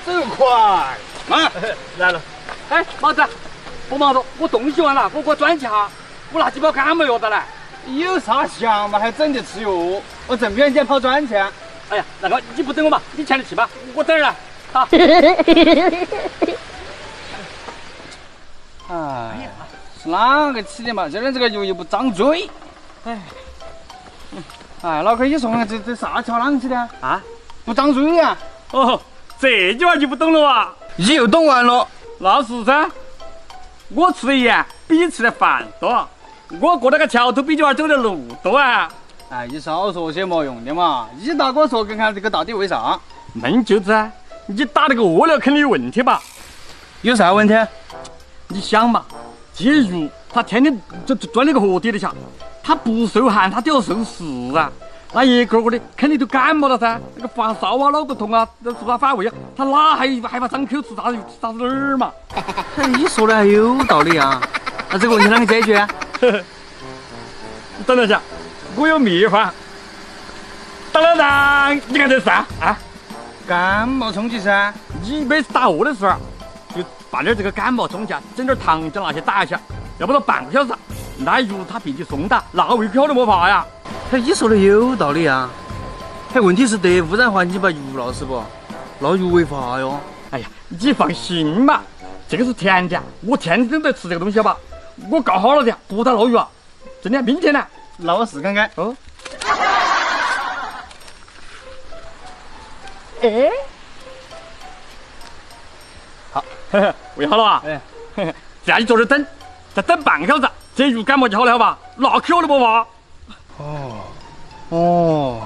手快。妈，来了。哎，毛子，不忙着，我东西完了，我给我转去哈。我拿几包感冒药的来。有啥想嘛，还整得吃药？我正远点跑转去。哎呀，那个你不等我嘛，你前头去吧，我等人来。好。哎，是哪个起的嘛？今儿这个药又不张嘴。哎，哎，老哥，你说看这啥桥啷起的啊？不张嘴呀？哦，这句话就不懂了哇？你又懂完了？那是噻，我吃的盐比你吃的饭多，我过那个桥头比你娃走的路多啊！哎，你少说些没用的嘛！你大哥说看看这个到底为啥？闷舅子啊，你打那个屙尿肯定有问题吧？有啥问题？你想嘛，这鱼它天天钻那个河底里下，它不受寒，它就要受湿啊。那一个个的肯定都感冒了噻，那个发烧啊、脑壳痛啊，都是他反胃啊，他哪还害怕伤口吃啥子哪儿嘛？你说的还有道理啊！那这个问题啷个解决啊？等一下，我有秘方。当当当，你看这是啥啊？感冒冲剂噻。你每次打饿的时候，就拌点这个感冒冲剂，整点糖浆那些打一下，要不到半个小时，那鱼它病就松打，那胃口都没怕呀。嘿，你说的有道理啊！嘿，问题是得污染环境把鱼闹死不？闹鱼违法哟！哎呀，你放心嘛，这个是甜的，我天天都在吃这个东西吧？我搞好了的，不打闹鱼啊！真的，明天呢？那我试看看。哦。哎，好，嘿嘿，喂好了啊！哎，嘿嘿，这样你坐着等，再等半个小时，这鱼感冒就好了，好吧？那口都不怕。哦。